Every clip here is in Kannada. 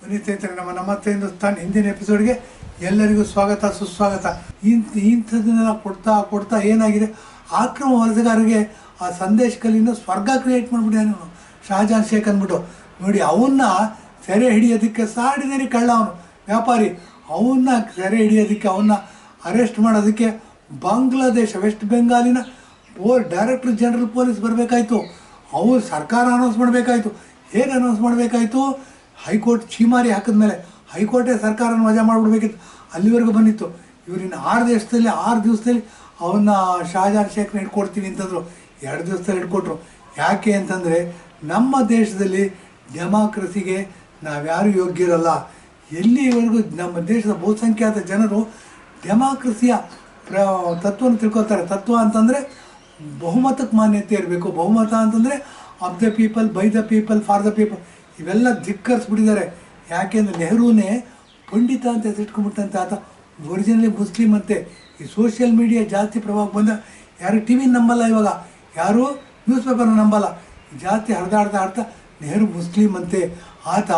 ಸ್ನೇಹಿತರೆ, ನಮ್ಮ ನಮಸ್ತೆ ಹಿಂದೂಸ್ತಾನ್ ಹಿಂದಿನ ಎಪಿಸೋಡ್ಗೆ ಎಲ್ಲರಿಗೂ ಸ್ವಾಗತ ಸುಸ್ವಾಗತ. ಇಂಥದನ್ನೆಲ್ಲ ಕೊಡ್ತಾ ಏನಾಗಿದೆ, ಆಕ್ರಮ ವಲಸೆಗಾರರಿಗೆ ಆ ಸಂದೇಶ ಕಲಿಯಿಂದ ಸ್ವರ್ಗ ಕ್ರಿಯೇಟ್ ಮಾಡಿಬಿಟ್ಟಿದ್ದಾನೆ ಅವನು, ಶಹಜಾನ್ ಶೇಖ್ ಅಂದ್ಬಿಟ್ಟು. ನೋಡಿ, ಅವನ್ನ ಸೆರೆ ಹಿಡಿಯೋದಕ್ಕೆ ಸಾಡಿದೇರಿ ಕಳ್ಳ, ಅವನು ವ್ಯಾಪಾರಿ. ಅವನ್ನ ಸೆರೆ ಹಿಡಿಯೋದಕ್ಕೆ, ಅವನ್ನ ಅರೆಸ್ಟ್ ಮಾಡೋದಕ್ಕೆ ಬಾಂಗ್ಲಾದೇಶ ವೆಸ್ಟ್ ಬೆಂಗಾಲಿನ ಡೈರೆಕ್ಟರ್ ಜನರಲ್ ಪೊಲೀಸ್ ಬರಬೇಕಾಯ್ತು. ಅವರು ಸರ್ಕಾರ ಅನೌನ್ಸ್ ಮಾಡಬೇಕಾಯ್ತು. ಹೇಗೆ ಅನೌನ್ಸ್ ಮಾಡಬೇಕಾಯ್ತು? ಹೈಕೋರ್ಟ್ ಛೀಮಾರಿ ಹಾಕಿದ್ಮೇಲೆ ಹೈಕೋರ್ಟೇ ಸರ್ಕಾರನ ವಜಾ ಮಾಡಿಬಿಡ್ಬೇಕಿತ್ತು. ಅಲ್ಲಿವರೆಗೂ ಬಂದಿತ್ತು. ಇವರಿನ್ನು 6 ದಿವಸದಲ್ಲಿ ಅವನ್ನ ಶಹಜಾನ್ ಶೇಖ್ನ ಇಟ್ಕೊಡ್ತೀವಿ ಅಂತಂದರು. 2 ದಿವಸದಲ್ಲಿ ಇಟ್ಕೊಟ್ರು. ಯಾಕೆ ಅಂತಂದರೆ, ನಮ್ಮ ದೇಶದಲ್ಲಿ ಡೆಮಾಕ್ರಸಿಗೆ ನಾವ್ಯಾರೂ ಯೋಗ್ಯರಲ್ಲ. ಎಲ್ಲಿವರೆಗೂ ನಮ್ಮ ದೇಶದ ಬಹುಸಂಖ್ಯಾತ ಜನರು ಡೆಮಾಕ್ರಸಿಯ ತತ್ವವನ್ನು ತಿಳ್ಕೊತಾರೆ. ತತ್ವ ಅಂತಂದರೆ ಬಹುಮತಕ್ಕೆ ಮಾನ್ಯತೆ ಇರಬೇಕು. ಬಹುಮತ ಅಂತಂದರೆ of the people, by the people, for the people. ಇವೆಲ್ಲ ಧಿಕ್ಕರಿಸ್ಬಿಟ್ಟಿದ್ದಾರೆ. ಯಾಕೆಂದರೆ ನೆಹರೂನೇ ಪಂಡಿತ ಅಂತ ಹೆಸರಿಟ್ಕೊಂಡ್ಬಿಟ್ಟಂತೆ. ಆತ ಒರಿಜಿನಲಿ ಮುಸ್ಲಿಂ ಅಂತೆ. ಈ ಸೋಷಿಯಲ್ ಮೀಡಿಯಾ ಜಾಸ್ತಿ ಪ್ರಭಾವ ಬಂದ ಯಾರು ಟಿ ವಿ ನಂಬಲ್ಲ, ಇವಾಗ ಯಾರು ನ್ಯೂಸ್ ಪೇಪರ್ನ ನಂಬಲ್ಲ. ಜಾಸ್ತಿ ಹರಿದಾಡ್ತಾ ನೆಹರು ಮುಸ್ಲಿಂ ಅಂತೆ. ಆತ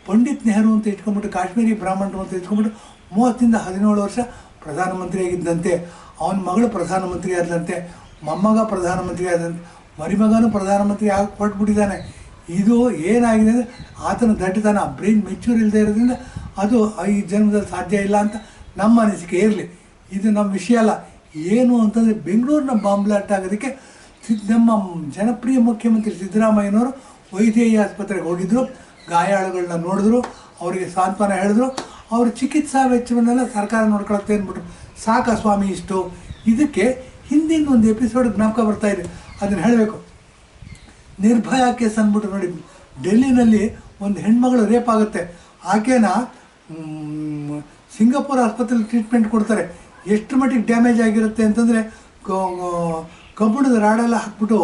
ಪಂಡಿತ್ ನೆಹರು ಅಂತ ಇಟ್ಕೊಂಡ್ಬಿಟ್ಟು, ಕಾಶ್ಮೀರಿ ಬ್ರಾಹ್ಮಣರು ಅಂತ ಇಟ್ಕೊಂಡ್ಬಿಟ್ಟು 30-17 ವರ್ಷ ಪ್ರಧಾನಮಂತ್ರಿ ಆಗಿದ್ದಂತೆ. ಅವನ ಮಗಳು ಪ್ರಧಾನಮಂತ್ರಿ ಆದಂತೆ, ಮೊಮ್ಮಗ ಪ್ರಧಾನಮಂತ್ರಿ ಆದಂತೆ, ಮರಿಮಗನೂ ಪ್ರಧಾನಮಂತ್ರಿ ಆಗಿ ಹೊರಟ್ಬಿಟ್ಟಿದ್ದಾನೆ. ಇದು ಏನಾಗಿದೆ ಅಂದರೆ, ಆತನ ದಡ್ಡತನ, ಬ್ರೈನ್ ಮೆಚ್ಯೂರ್ ಇಲ್ಲದೆ ಇರೋದ್ರಿಂದ ಅದು ಈ ಜನ್ಮದಲ್ಲಿ ಸಾಧ್ಯ ಇಲ್ಲ ಅಂತ ನಮ್ಮ ಅನಿಸಿಕೆ. ಇರಲಿ, ಇದು ನಮ್ಮ ವಿಷಯ ಅಲ್ಲ. ಏನು ಅಂತಂದರೆ, ಬೆಂಗಳೂರಿನ ಬಾಂಬ್ ಬ್ಲಾಸ್ಟ್ ಆಗೋದಕ್ಕೆ ನಮ್ಮ ಜನಪ್ರಿಯ ಮುಖ್ಯಮಂತ್ರಿ ಸಿದ್ದರಾಮಯ್ಯನವರು ವೈದ್ಯಕೀಯ ಆಸ್ಪತ್ರೆಗೆ ಹೋಗಿದ್ದರು. ಗಾಯಾಳುಗಳನ್ನ ನೋಡಿದ್ರು, ಅವರಿಗೆ ಸಾಂತ್ವನ ಹೇಳಿದ್ರು. ಅವ್ರ ಚಿಕಿತ್ಸಾ ವೆಚ್ಚವನ್ನೆಲ್ಲ ಸರ್ಕಾರ ನೋಡ್ಕೊಳತ್ತೆ ಅಂದ್ಬಿಟ್ರು. ಸಾಕ ಸ್ವಾಮಿ ಇಷ್ಟು. ಇದಕ್ಕೆ ಹಿಂದಿನ ಒಂದು ಎಪಿಸೋಡ್ ಜ್ಞಾಪಕ ಬರ್ತಾಯಿದೆ, ಅದನ್ನು ಹೇಳಬೇಕು. ನಿರ್ಭಯ ಕೇಸ್ ಅಂದ್ಬಿಟ್ಟು ನೋಡಿ, ಡೆಲ್ಲಿನಲ್ಲಿ ಒಂದು ಹೆಣ್ಮಗಳು ರೇಪ್ ಆಗುತ್ತೆ. ಆಕೆನ ಸಿಂಗಾಪುರ್ ಆಸ್ಪತ್ರೆಯಲ್ಲಿ ಟ್ರೀಟ್ಮೆಂಟ್ ಕೊಡ್ತಾರೆ. ಎಷ್ಟು ಮಟ್ಟಿಗೆ ಡ್ಯಾಮೇಜ್ ಆಗಿರುತ್ತೆ ಅಂತಂದರೆ, ಕಬ್ಬಿಣದ ರಾಡೆಲ್ಲ ಹಾಕ್ಬಿಟ್ಟು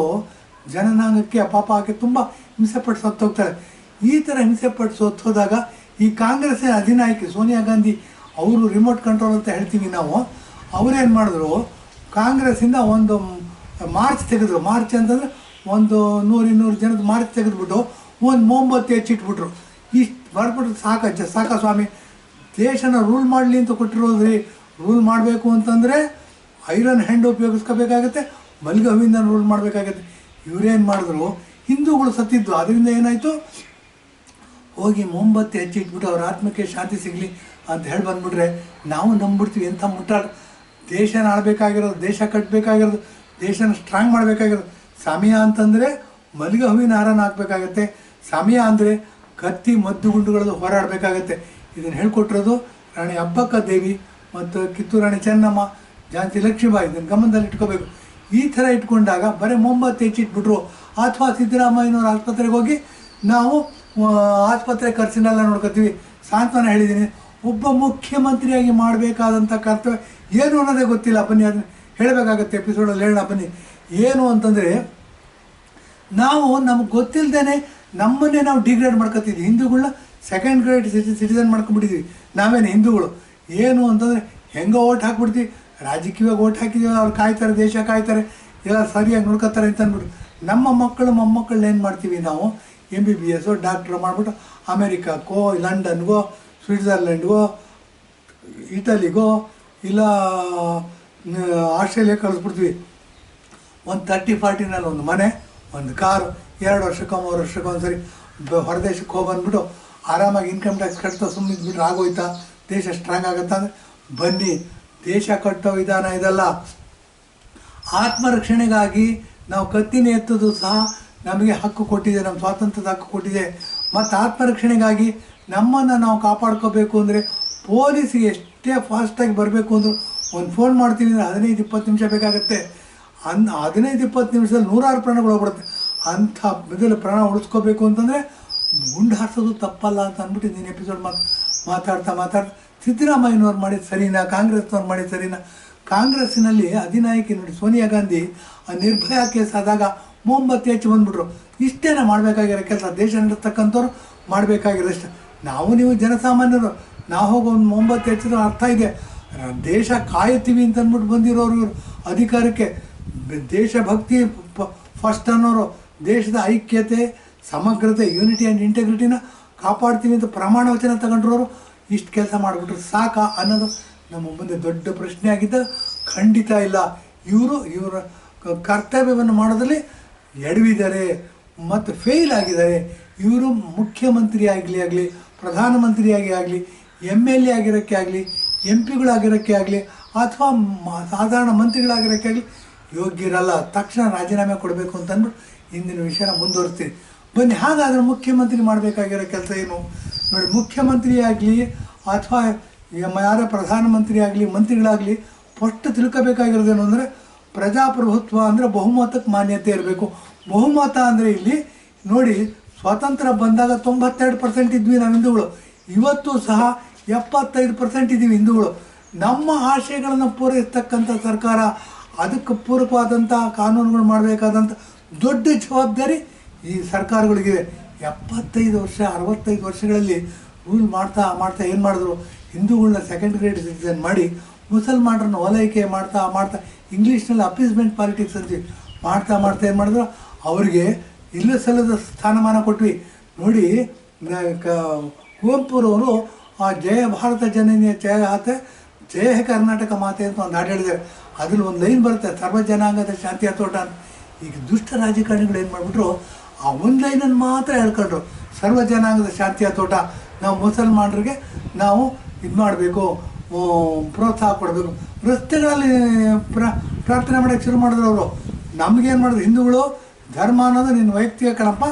ಜನನಾಂಗಕ್ಕೆ ಪಾಪ ಆಕೆ ತುಂಬ ಹಿಂಸೆಪಟ್ಟು ಸತ್ತೋಗ್ತಾರೆ. ಈ ಥರ ಹಿಂಸೆಪಟ್ಟು ಸತ್ತೋದಾಗ ಈ ಕಾಂಗ್ರೆಸ್ಸಿನ ಅಧಿನಾಯಕಿ ಸೋನಿಯಾ ಗಾಂಧಿ, ಅವರು ರಿಮೋಟ್ ಕಂಟ್ರೋಲ್ ಅಂತ ಹೇಳ್ತೀವಿ ನಾವು, ಅವರೇನು ಮಾಡಿದ್ರು, ಕಾಂಗ್ರೆಸ್ಸಿಂದ ಒಂದು ಮಾರ್ಚ್ ತೆಗೆದ್ರು. ಮಾರ್ಚ್ ಅಂತಂದರೆ ಒಂದು 100-200 ಜನದ ಮಾರ್ಚ್ ತೆಗೆದುಬಿಟ್ಟು ಒಂದು ಮೊಂಬತ್ತಿ ಹಚ್ಚಿಟ್ಬಿಟ್ರು. ಇಷ್ಟು ಬರ್ಬಿಟ್ಟು ಸಾಕ ಸ್ವಾಮಿ, ದೇಶನ ರೂಲ್ ಮಾಡಲಿ ಅಂತ ಕೊಟ್ಟಿರೋದ್ರಿ. ರೂಲ್ ಮಾಡಬೇಕು ಅಂತಂದರೆ ಐರನ್ ಹ್ಯಾಂಡ್ ಉಪಯೋಗಿಸ್ಕೋಬೇಕಾಗತ್ತೆ, ಮಲ್ಲಿಗೆ ಹೂವಿಂದ ರೂಲ್ ಮಾಡಬೇಕಾಗತ್ತೆ. ಇವರೇನು ಮಾಡಿದ್ರು, ಹಿಂದೂಗಳು ಸತ್ತಿದ್ದು. ಅದರಿಂದ ಏನಾಯಿತು, ಹೋಗಿ ಮೊಂಬತ್ತಿ ಹಚ್ಚಿಟ್ಬಿಟ್ಟು ಅವ್ರ ಆತ್ಮಕ್ಕೆ ಶಾಂತಿ ಸಿಗಲಿ ಅಂತ ಹೇಳಿ ಬಂದುಬಿಟ್ರೆ ನಾವು ನಂಬಿಡ್ತೀವಿ. ಎಂಥ ಮುಟ್ಟಾಡ. ದೇಶನ ಆಳಬೇಕಾಗಿರೋದು, ದೇಶ ಕಟ್ಟಬೇಕಾಗಿರೋದು, ದೇಶನ ಸ್ಟ್ರಾಂಗ್ ಮಾಡಬೇಕಾಗಿರೋದು. ಸಮಯ ಅಂತಂದರೆ ಮಲ್ಲಿಗೆ ಹೂವಿನ ಹಾರನ ಹಾಕಬೇಕಾಗತ್ತೆ. ಸಮಯ ಅಂದರೆ ಕತ್ತಿ ಮದ್ದುಗುಂಡುಗಳದ್ದು ಹೋರಾಡಬೇಕಾಗತ್ತೆ. ಇದನ್ನು ಹೇಳ್ಕೊಟ್ಟಿರೋದು ರಾಣಿ ಅಬ್ಬಕ್ಕ ದೇವಿ ಮತ್ತು ಕಿತ್ತೂರು ರಾಣಿ ಚೆನ್ನಮ್ಮ, ಝಾನ್ಸಿ ಲಕ್ಷ್ಮೀಬಾಯಿ. ಇದನ್ನು ಗಮನದಲ್ಲಿ ಇಟ್ಕೋಬೇಕು. ಈ ಥರ ಇಟ್ಕೊಂಡಾಗ ಬರೀ ಮೊಂಬತ್ತಿ ಹೆಚ್ಚಿಟ್ಬಿಟ್ರು. ಅಥವಾ ಸಿದ್ದರಾಮಯ್ಯನವ್ರ ಆಸ್ಪತ್ರೆಗೆ ಹೋಗಿ ನಾವು ಆಸ್ಪತ್ರೆ ಖರ್ಚಿನೆಲ್ಲ ನೋಡ್ಕೋತೀವಿ. ಸಾಂತ್ವನ ಹೇಳಿದ್ದೀನಿ. ಒಬ್ಬ ಮುಖ್ಯಮಂತ್ರಿಯಾಗಿ ಮಾಡಬೇಕಾದಂಥ ಕರ್ತವ್ಯ ಏನು ಅನ್ನೋದೇ ಗೊತ್ತಿಲ್ಲ. ಬನ್ನಿ ಅದನ್ನು ಹೇಳಬೇಕಾಗತ್ತೆ, ಎಪಿಸೋಡಲ್ಲಿ ಹೇಳೋಣ ಬನ್ನಿ. ಏನು ಅಂತಂದರೆ, ನಾವು ನಮ್ಗೆ ಗೊತ್ತಿಲ್ಲದೇ ನಮ್ಮನ್ನೇ ನಾವು ಡಿಗ್ರೇಡ್ ಮಾಡ್ಕೊತಿದ್ವಿ. ಹಿಂದೂಗಳನ್ನ ಸೆಕೆಂಡ್ ಗ್ರೇಡ್ ಸಿಟಿಸನ್ ಮಾಡ್ಕೊಂಡ್ಬಿಟ್ಟಿದ್ವಿ ನಾವೇನು ಹಿಂದೂಗಳು. ಏನು ಅಂತಂದರೆ, ಹೆಂಗೋ ಓಟ್ ಹಾಕ್ಬಿಡ್ತೀವಿ, ರಾಜಕೀಯವಾಗಿ ಓಟ್ ಹಾಕಿದ್ದೀವಿ, ಅವ್ರು ಕಾಯ್ತಾರೆ, ದೇಶ ಕಾಯ್ತಾರೆ, ಎಲ್ಲ ಸರಿಯಾಗಿ ನೋಡ್ಕೊತಾರೆ ಅಂತ ಅಂದ್ಬಿಟ್ಟು ನಮ್ಮ ಮೊಮ್ಮಕ್ಕಳನ್ನ ಏನು ಮಾಡ್ತೀವಿ ನಾವು, MBBS ಡಾಕ್ಟ್ರು ಮಾಡಿಬಿಟ್ಟು ಅಮೇರಿಕಕ್ಕೋ, ಲಂಡನ್ಗೋ, ಸ್ವಿಟ್ಜರ್ಲೆಂಡ್ಗೋ, ಇಟಲಿಗೋ, ಇಲ್ಲ ಆಸ್ಟ್ರೇಲಿಯಾ ಕಳಿಸ್ಬಿಡ್ತೀವಿ. ಒಂದು 30-40 ಒಂದು ಮನೆ, ಒಂದು ಕಾರು, 2 ವರ್ಷಕ್ಕೋ 3 ವರ್ಷಕ್ಕೋ ಒಂದು ಸರಿ ಹೊರದೇಶಕ್ಕೆ ಹೋಗ್ಬಂದ್ಬಿಟ್ಟು ಆರಾಮಾಗಿ ಇನ್ಕಮ್ ಟ್ಯಾಕ್ಸ್ ಕಟ್ತಾ ಸುಮ್ಮನೆ ಇದ್ಬಿಟ್ರೆ ಆಗೋಯ್ತಾ, ದೇಶ ಸ್ಟ್ರಾಂಗ್ ಆಗುತ್ತಾ ಅಂದರೆ ಬನ್ನಿ. ದೇಶ ಕಟ್ಟೋ ವಿಧಾನ ಇದಲ್ಲ. ಆತ್ಮರಕ್ಷಣೆಗಾಗಿ ನಾವು ಕತ್ತಿನ ಎತ್ತೋದು ಸಹ ನಮಗೆ ಹಕ್ಕು ಕೊಟ್ಟಿದೆ, ನಮ್ಮ ಸ್ವಾತಂತ್ರ್ಯದ ಹಕ್ಕು ಕೊಟ್ಟಿದೆ. ಮತ್ತು ಆತ್ಮರಕ್ಷಣೆಗಾಗಿ ನಮ್ಮನ್ನು ನಾವು ಕಾಪಾಡ್ಕೋಬೇಕು ಅಂದರೆ ಪೊಲೀಸಿಗೆ ಎಷ್ಟೇ ಫಾಸ್ಟಾಗಿ ಬರಬೇಕು ಅಂದರೂ ಒಂದು ಫೋನ್ ಮಾಡ್ತೀವಿ ಅಂದರೆ 15-20 ನಿಮಿಷ ಬೇಕಾಗುತ್ತೆ. 15-20 ನಿಮಿಷದಲ್ಲಿ 100 ಪ್ರಾಣಗಳು ಹೋಗ್ಬಿಡುತ್ತೆ. ಅಂಥ ಮೊದಲು ಪ್ರಾಣ ಉಳಿಸ್ಕೋಬೇಕು ಅಂತಂದರೆ ಗುಂಡು ಹಾರಿಸೋದು ತಪ್ಪಲ್ಲ ಅಂತ ಅಂದ್ಬಿಟ್ಟು ನೀನು ಎಪಿಸೋಡ್ ಮಾತಾಡ್ತಾ ಸಿದ್ದರಾಮಯ್ಯನವ್ರು ಮಾಡಿದ್ದು ಸರಿನಾ, ಕಾಂಗ್ರೆಸ್ನವ್ರು ಮಾಡಿದ್ದು ಸರಿನಾ? ಕಾಂಗ್ರೆಸ್ಸಿನಲ್ಲಿ ಅಧಿನಾಯಕಿ ನೋಡಿ, ಸೋನಿಯಾ ಗಾಂಧಿ ಆ ನಿರ್ಭಯ ಕೇಸ್ ಆದಾಗ ಮೊಂಬತ್ತಿ ಹಚ್ಚಿ ಬಂದುಬಿಟ್ರು. ಇಷ್ಟೇನ ಮಾಡಬೇಕಾಗಿರೋ ಕೆಲಸ. ದೇಶ ನಡೆಸ್ತಕ್ಕಂಥವ್ರು ಮಾಡಬೇಕಾಗಿರೋಷ್ಟು. ನಾವು ನೀವು ಜನಸಾಮಾನ್ಯರು, ನಾವು ಹೋಗಿ ಒಂದು ಮೊಂಬತ್ತಿ ಹಚ್ಚಿದ್ರೆ ಅರ್ಥ ಇದೆ, ದೇಶ ಕಾಯ್ತೀವಿ ಅಂತ ಅಂದ್ಬಿಟ್ಟು ಬಂದಿರೋರು ಇವರು ಅಧಿಕಾರಕ್ಕೆ. ದೇಶಭಕ್ತಿ ಫಸ್ಟ್ ಅನ್ನೋರು ದೇಶದ ಐಕ್ಯತೆ, ಸಮಗ್ರತೆ, ಯೂನಿಟಿ ಆ್ಯಂಡ್ ಇಂಟೆಗ್ರಿಟಿನ ಕಾಪಾಡ್ತೀವಿ ಅಂತ ಪ್ರಮಾಣ ವಚನ ತಗೊಂಡ್ರವರು ಇಷ್ಟು ಕೆಲಸ ಮಾಡಿಬಿಟ್ರು ಸಾಕಾ ಅನ್ನೋದು ನಮ್ಮ ಮುಂದೆ ದೊಡ್ಡ ಪ್ರಶ್ನೆ ಆಗಿದ್ದಾಗ ಖಂಡಿತ ಇಲ್ಲ. ಇವರ ಕರ್ತವ್ಯವನ್ನು ಮಾಡೋದ್ರಲ್ಲಿ ಎಡವಿದ್ದಾರೆ ಮತ್ತು ಫೇಲ್ ಆಗಿದ್ದಾರೆ. ಇವರು ಮುಖ್ಯಮಂತ್ರಿ ಆಗಲಿ ಪ್ರಧಾನಮಂತ್ರಿಯಾಗಿ ಆಗಲಿ MLA ಆಗಿರೋಕ್ಕೆ ಆಗಲಿ MP ಗಳಾಗಿರೋಕ್ಕೆ ಆಗಲಿ ಅಥವಾ ಸಾಧಾರಣ ಮಂತ್ರಿಗಳಾಗಿರೋಕ್ಕೆ ಆಗಲಿ ಯೋಗ್ಯರಲ್ಲ. ತಕ್ಷಣ ರಾಜೀನಾಮೆ ಕೊಡಬೇಕು ಅಂತ ಅಂದ್ಬಿಟ್ಟು ಇಂದಿನ ವಿಷಯನ ಮುಂದುವರಿಸ್ತೀನಿ. ಬನ್ನಿ, ಹಾಗಾದರೆ ಮುಖ್ಯಮಂತ್ರಿ ಮಾಡಬೇಕಾಗಿರೋ ಕೆಲಸ ಏನು ನೋಡಿ. ಮುಖ್ಯಮಂತ್ರಿ ಆಗಲಿ ಅಥವಾ ಯಾರ ಪ್ರಧಾನಮಂತ್ರಿ ಆಗಲಿ ಮಂತ್ರಿಗಳಾಗಲಿ ಫಸ್ಟ್ ತಿಳ್ಕೋಬೇಕಾಗಿರೋದೇನು ಅಂದರೆ ಪ್ರಜಾಪ್ರಭುತ್ವ ಅಂದರೆ ಬಹುಮತಕ್ಕೆ ಮಾನ್ಯತೆ ಇರಬೇಕು. ಬಹುಮತ ಅಂದರೆ ಇಲ್ಲಿ ನೋಡಿ, ಸ್ವಾತಂತ್ರ್ಯ ಬಂದಾಗ 92% ಇದ್ವಿ ನಾವು ಹಿಂದೂಗಳು. ಇವತ್ತು ಸಹ 75% ಇದ್ದೀವಿ ಹಿಂದೂಗಳು. ನಮ್ಮ ಆಶಯಗಳನ್ನು ಪೂರೈಸ್ತಕ್ಕಂಥ ಸರ್ಕಾರ, ಅದಕ್ಕೆ ಪೂರಕವಾದಂಥ ಕಾನೂನುಗಳು ಮಾಡಬೇಕಾದಂಥ ದೊಡ್ಡ ಜವಾಬ್ದಾರಿ ಈ ಸರ್ಕಾರಗಳಿಗಿದೆ. 75 ವರ್ಷ 65 ವರ್ಷಗಳಲ್ಲಿ ರೂಲ್ ಮಾಡ್ತಾ ಏನು ಮಾಡಿದ್ರು, ಹಿಂದೂಗಳನ್ನ ಸೆಕೆಂಡ್ ಗ್ರೇಡ್ ಸಿಟಿಸನ್ ಮಾಡಿ ಮುಸಲ್ಮಾನರನ್ನ ಓಲೈಕೆ ಮಾಡ್ತಾ ಇಂಗ್ಲೀಷ್ನಲ್ಲಿ ಅಪೀಸ್ಮೆಂಟ್ ಪಾಲಿಟಿಕ್ಸ್ ಅಂತೀವಿ ಮಾಡ್ತಾ ಏನು ಮಾಡಿದ್ರು, ಅವರಿಗೆ ಇಲ್ಲ ಸಲ್ಲದ ಸ್ಥಾನಮಾನ ಕೊಟ್ವಿ. ನೋಡಿ, ಕುವೆಂಪುರವರು ಆ ಜಯ ಭಾರತ ಜನನಿಯ ಜಯ ಕರ್ನಾಟಕ ಮಾತೆ ಅಂತ ಒಂದು ಹಾಡು ಹೇಳಿದ್ದಾರೆ. ಅದ್ರಲ್ಲಿ ಒಂದು ಲೈನ್ ಬರುತ್ತೆ, ಸರ್ವ ಜನಾಂಗದ ಶಾಂತಿಯ ತೋಟ ಅಂತ. ಈಗ ದುಷ್ಟ ರಾಜಕಾರಣಿಗಳು ಏನು ಮಾಡಿಬಿಟ್ರು, ಆ ಒಂದು ಲೈನನ್ನು ಮಾತ್ರ ಹೇಳ್ಕೊಂಡ್ರು, ಸರ್ವ ಜನಾಂಗದ ಶಾಂತಿಯ ತೋಟ, ನಾವು ಮುಸಲ್ಮಾನರಿಗೆ ನಾವು ಇದು ಮಾಡಬೇಕು, ಪ್ರೋತ್ಸಾಹ ಕೊಡಬೇಕು. ರಸ್ತೆಗಳಲ್ಲಿ ಪ್ರಾರ್ಥನೆ ಮಾಡೋಕ್ಕೆ ಶುರು ಮಾಡಿದ್ರು ಅವರು. ನಮಗೇನು ಮಾಡಿದ್ರು, ಹಿಂದೂಗಳು ಧರ್ಮ ಅನ್ನೋದು ನಿನ್ನ ವೈಯಕ್ತಿಕ ಕಣಪ್ಪ,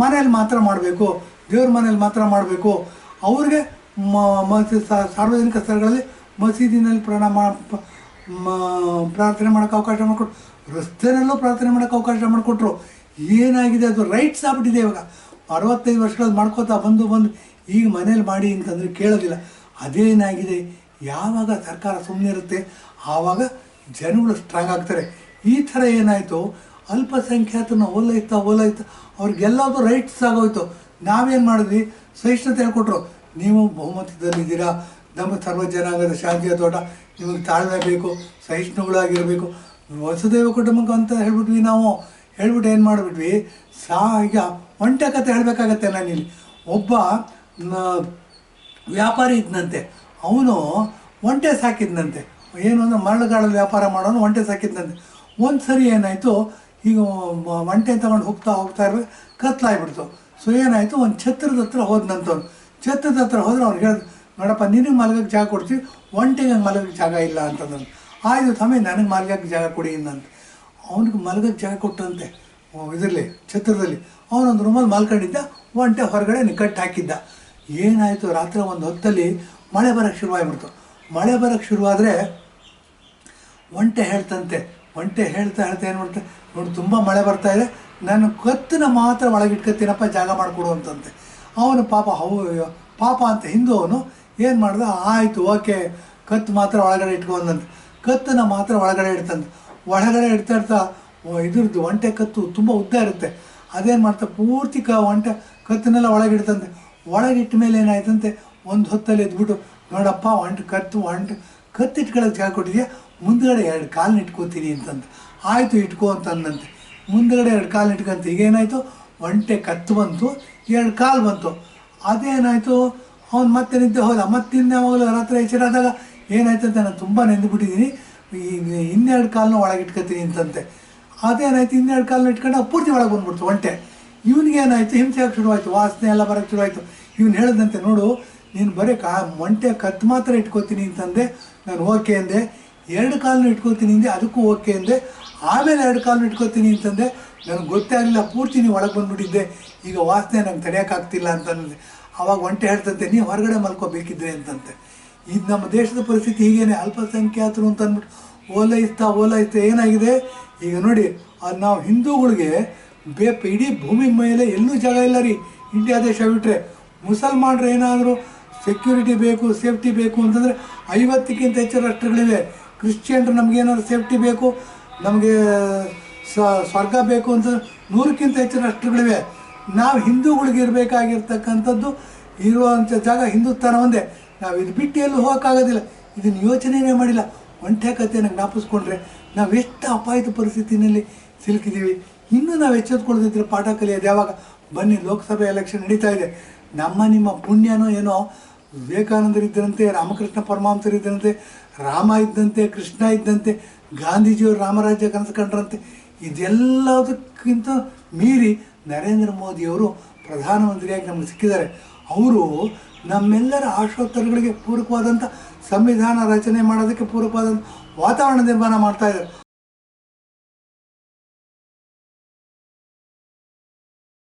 ಮನೇಲಿ ಮಾತ್ರ ಮಾಡಬೇಕು, ದೇವ್ರ ಮನೇಲಿ ಮಾತ್ರ ಮಾಡಬೇಕು. ಅವ್ರಿಗೆ ಸಾರ್ವಜನಿಕ ಸ್ಥಳಗಳಲ್ಲಿ ಮಸೀದಿನಲ್ಲಿ ಪ್ರಾರ್ಥನೆ ಮಾಡೋಕ್ಕೆ ಅವಕಾಶ ಮಾಡಿಕೊಟ್ರು, ರಸ್ತೆಯಲ್ಲೂ ಪ್ರಾರ್ಥನೆ ಮಾಡೋಕ್ಕೆ ಅವಕಾಶ ಮಾಡಿಕೊಟ್ರು. ಏನಾಗಿದೆ, ಅದು ರೈಟ್ಸ್ ಆಗ್ಬಿಟ್ಟಿದೆ. ಇವಾಗ 65 ವರ್ಷಗಳಲ್ಲಿ ಮಾಡ್ಕೋತಾ ಬಂದು ಈಗ ಮನೇಲಿ ಮಾಡಿ ಅಂತಂದರೆ ಕೇಳೋದಿಲ್ಲ. ಅದೇನಾಗಿದೆ, ಯಾವಾಗ ಸರ್ಕಾರ ಸುಮ್ಮನೆ ಇರುತ್ತೆ ಆವಾಗ ಜನಗಳು ಸ್ಟ್ರಾಂಗ್ ಆಗ್ತಾರೆ. ಈ ಥರ ಏನಾಯಿತು, ಅಲ್ಪಸಂಖ್ಯಾತನ ಓಲೈತಾ ಅವ್ರಿಗೆಲ್ಲದು ರೈಟ್ಸ್ ಆಗೋಯ್ತು. ನಾವೇನು ಮಾಡಿದ್ವಿ, ಸಹಿಷ್ಣುತೆ ಹೇಳ್ಕೊಟ್ರು. ನೀವು ಬಹುಮತದಲ್ಲಿದ್ದೀರಾ, ನಮ್ಮ ಸರ್ವ ಜನಾಂಗದ ಶಾಂತಿಯ ತೋಟ, ನಿಮಗೆ ತಾಳ್ಮೆ ಬೇಕು, ಸಹಿಷ್ಣುಗಳಾಗಿರಬೇಕು, ವಸುದೈವ ಕುಟುಂಬಕ್ಕೆ ಅಂತ ಹೇಳ್ಬಿಟ್ವಿ. ನಾವು ಹೇಳ್ಬಿಟ್ಟು ಏನು ಮಾಡಿಬಿಟ್ವಿ, ಈಗ ಒಂಟೆ ಕತೆ ಹೇಳಬೇಕಾಗತ್ತೆ. ನಾನಿಲ್ಲಿ ಒಬ್ಬ ವ್ಯಾಪಾರಿ ಇದ್ದಂತೆ, ಅವನು ಒಂಟೆ ಸಾಕಿದ್ನಂತೆ. ಏನು ಅಂದರೆ ಮರಳುಗಾಡಲ್ಲಿ ವ್ಯಾಪಾರ ಮಾಡೋನು ಒಂಟೆ ಸಾಕಿದ್ನಂತೆ. ಒಂದು ಸರಿ ಏನಾಯಿತು, ಈಗ ಒಂಟೆ ತಗೊಂಡು ಹೋಗ್ತಾ ಇರಬೇಕು, ಕತ್ಲಾಗ್ಬಿಡ್ತು. ಸೊ ಏನಾಯಿತು, ಒಂದು ಛತ್ರದ ಹತ್ರ ಹೋದ್ನಂತವ್ನು. ಛತ್ರದ ಹತ್ರ ಹೋದ್ರೆ ಅವ್ನು ಹೇಳಿದ್ರು, ನೋಡಪ್ಪ ನಿನಗೆ ಮಲಗಕ್ಕೆ ಜಾಗ ಕೊಡ್ತೀವಿ, ಒಂಟೆಗೆ ಮಲಗಕ್ಕೆ ಜಾಗ ಇಲ್ಲ ಅಂತಂದು. ಆಯಿತು ತಮ್ಮ, ನನಗೆ ಮಲಗಕ್ಕೆ ಜಾಗ ಕೊಡಿ ಇನ್ನಂತ. ಅವನಿಗೆ ಮಲಗಕ್ಕೆ ಜಾಗ ಕೊಟ್ಟಂತೆ ಇದರಲ್ಲಿ ಛತ್ರದಲ್ಲಿ. ಅವನೊಂದು ರೂಮಲ್ಲಿ ಮಲ್ಕೊಂಡಿದ್ದ, ಒಂಟೆ ಹೊರಗಡೆ ಕಟ್ಟಿ ಹಾಕಿದ್ದ. ಏನಾಯಿತು, ರಾತ್ರಿ ಒಂದು ಹೊತ್ತಲ್ಲಿ ಮಳೆ ಬರೋಕ್ಕೆ ಶುರುವಾಗ್ಬಿಡ್ತು. ಮಳೆ ಬರೋಕ್ಕೆ ಶುರುವಾದರೆ ಒಂಟೆ ಹೇಳ್ತಾ ಏನು ಮಾಡ್ತೆ, ನೋಡಿ ತುಂಬ ಮಳೆ ಬರ್ತಾಯಿದೆ, ನಾನು ಕತ್ತನ್ನ ಮಾತ್ರ ಒಳಗಿಟ್ಕೊತೀನಪ್ಪ, ಜಾಗ ಮಾಡಿಕೊಡು ಅಂತಂತೆ. ಅವನು ಪಾಪ ಅಂತ ಹಿಂದೂ ಅವನು ಏನು ಮಾಡ್ದ, ಆಯಿತು ಓಕೆ, ಕತ್ತು ಮಾತ್ರ ಒಳಗಡೆ ಇಟ್ಕೊಂಡಂತೆ. ಕತ್ತನ್ನು ಮಾತ್ರ ಒಳಗಡೆ ಒಳಗಡೆ ಇಡ್ತಾ ಇದ್ರದ್ದು ಒಂಟೆ ಕತ್ತು ತುಂಬ ಉದ್ದ ಇರುತ್ತೆ. ಅದೇನು ಮಾಡ್ತಾ ಪೂರ್ತಿ ಒಂಟೆ ಕತ್ತನ್ನೆಲ್ಲ ಒಳಗಿಡ್ತಂತೆ. ಒಳಗಿಟ್ಟ ಮೇಲೆ ಏನಾಯ್ತಂತೆ, ಒಂದು ಹೊತ್ತಲ್ಲಿ ಎದ್ಬಿಟ್ಟು, ನೋಡಪ್ಪ ಕತ್ತು ಇಟ್ಕೊಳ್ಳೋಕೆ ಜಾಗ ಕೊಟ್ಟಿದ್ಯಾ, ಮುಂದ್ಗಡೆ 2 ಕಾಲನ್ನ ಇಟ್ಕೋತೀನಿ ಅಂತಂತ. ಆಯಿತು ಇಟ್ಕೋ ಅಂತಂದಂತೆ. ಮುಂದ್ಗಡೆ 2 ಕಾಲನ್ನ ಇಟ್ಕೊಂತ. ಈಗೇನಾಯಿತು, ಒಂಟೆ ಕತ್ತು ಬಂತು, 2 ಕಾಲು ಬಂತು. ಅದೇನಾಯಿತು, ಅವ್ನು ಮತ್ತೆ ನಿದ್ದೆ ಹೋದ. ಮತ್ತಿನ್ನ ಯಾವಾಗಲೂ ರಾತ್ರಿ ಎಚ್ಚರಾದಾಗ ಏನಾಯ್ತಂತೆ, ನಾನು ತುಂಬ ನೆಂದುಬಿಟ್ಟಿದ್ದೀನಿ, ಈಗ 2 ಕಾಲನ್ನ ಒಳಗೆ ಇಟ್ಕೊತೀನಿ ಅಂತಂತೆ. ಅದೇನಾಯ್ತು, 2 ಕಾಲನ್ನ ಇಟ್ಕೊಂಡು ಪೂರ್ತಿ ಒಳಗೆ ಬಂದ್ಬಿಡ್ತು ಒಂಟೆ. ಇವನಿಗೇನಾಯಿತು, ಹಿಂಸೆ ಆಗಿ ಶುರುವಾಯಿತು, ವಾಸನೆ ಎಲ್ಲ ಬರೋಕ್ಕೆ ಶುರುವಾಯಿತು. ಇವ್ನು ಹೇಳಿದಂತೆ, ನೋಡು ನೀನು ಬರೀ ಒಂಟೆ ಕತ್ತು ಮಾತ್ರ ಇಟ್ಕೋತೀನಿ ಅಂತಂದೆ, ನಾನು ಓಕೆ ಅಂದೆ. 2 ಕಾಲನ್ನು ಇಟ್ಕೋತೀನಿ ಅಂದೆ, ಅದಕ್ಕೂ ಓಕೆ ಅಂದೆ. ಆಮೇಲೆ 2 ಕಾಲನ್ನು ಇಟ್ಕೋತೀನಿ ಅಂತಂದೆ, ನನಗೆ ಗೊತ್ತೇ ಆಗಲಿಲ್ಲ, ಪೂರ್ತಿ ನೀವು ಒಳಗೆ ಬಂದುಬಿಟ್ಟಿದ್ದೆ, ಈಗ ವಾಸನೆ ನಂಗೆ ತಡೆಯೋಕ್ಕಾಗ್ತಿಲ್ಲ ಅಂತಂದೆ. ಆವಾಗ ಒಂಟೆ ಹೇಳ್ತಂತೆ, ನೀವು ಹೊರಗಡೆ ಮಲ್ಕೋಬೇಕಿದ್ರೆ ಅಂತಂತೆ. ಇದು ನಮ್ಮ ದೇಶದ ಪರಿಸ್ಥಿತಿ ಹೀಗೇನೆ. ಅಲ್ಪಸಂಖ್ಯಾತರು ಅಂತ ಅಂದ್ಬಿಟ್ಟು ಓಲೈಸ್ತಾ ಏನಾಗಿದೆ ಈಗ ನೋಡಿ, ನಾವು ಹಿಂದೂಗಳಿಗೆ ಇಡೀ ಭೂಮಿ ಮೇಲೆ ಎಲ್ಲೂ ಜಾಗ ಇಲ್ಲ ರೀ, ಇಂಡಿಯಾ ದೇಶ ಬಿಟ್ಟರೆ. ಮುಸಲ್ಮಾನರು ಏನಾದರೂ ಸೆಕ್ಯೂರಿಟಿ ಬೇಕು, ಸೇಫ್ಟಿ ಬೇಕು ಅಂತಂದರೆ 50ಕ್ಕಿಂತ ಹೆಚ್ಚು ರಾಷ್ಟ್ರಗಳಿವೆ. ಕ್ರಿಶ್ಚಿಯನ್ರು ನಮಗೇನಾದ್ರು ಸೇಫ್ಟಿ ಬೇಕು, ನಮಗೆ ಸ್ವರ್ಗ ಬೇಕು ಅಂತ 100ಕ್ಕಿಂತ ಹೆಚ್ಚು ರಾಷ್ಟ್ರಗಳಿವೆ. ನಾವು ಹಿಂದೂಗಳಿಗೆ ಇರಬೇಕಾಗಿರ್ತಕ್ಕಂಥದ್ದು ಇರುವಂಥ ಜಾಗ ಹಿಂದೂಸ್ತಾನ ಒಂದೇ. ನಾವು ಇದು ಬಿಟ್ಟು ಎಲ್ಲೂ ಹೋಗೋಕ್ಕಾಗೋದಿಲ್ಲ. ಇದನ್ನು ಯೋಚನೆಯೇ ಮಾಡಿಲ್ಲ. ಒಂಟೆ ಕಥೆಯನ್ನು ಜ್ಞಾಪಿಸ್ಕೊಂಡ್ರೆ ನಾವು ಎಷ್ಟು ಅಪಾಯದ ಪರಿಸ್ಥಿತಿನಲ್ಲಿ ಸಿಲುಕಿದ್ದೀವಿ. ಇನ್ನೂ ನಾವು ಎಚ್ಚೆತ್ಕೊಳ್ಳದಿದ್ದರೆ ಪಾಠ ಕಲಿಯೋದು ಯಾವಾಗ? ಬನ್ನಿ, ಲೋಕಸಭೆ ಎಲೆಕ್ಷನ್ ನಡೀತಾ ಇದೆ. ನಿಮ್ಮ ಪುಣ್ಯನೋ ಏನೋ ವಿವೇಕಾನಂದರಿದ್ದಂತೆ, ರಾಮಕೃಷ್ಣ ಪರಮಹಂಸರಿದ್ದಂತೆ, ರಾಮ ಇದ್ದಂತೆ, ಕೃಷ್ಣ ಇದ್ದಂತೆ, ಗಾಂಧೀಜಿಯವರು ರಾಮರಾಜ್ಯ ಕನಸು ಕಂಡ್ರಂತೆ. ಇದೆಲ್ಲದಕ್ಕಿಂತ ಮೀರಿ ನರೇಂದ್ರ ಮೋದಿಯವರು ಪ್ರಧಾನಮಂತ್ರಿಯಾಗಿ ನಮಗೆ ಸಿಕ್ಕಿದ್ದಾರೆ. ಅವರು ನಮ್ಮೆಲ್ಲರ ಆಶೋತ್ತರಗಳಿಗೆ ಪೂರಕವಾದಂಥ ಸಂವಿಧಾನ ರಚನೆ ಮಾಡೋದಕ್ಕೆ ಪೂರಕವಾದಂಥ ವಾತಾವರಣ ನಿರ್ಮಾಣ ಮಾಡ್ತಾಯಿದ್ದಾರೆ.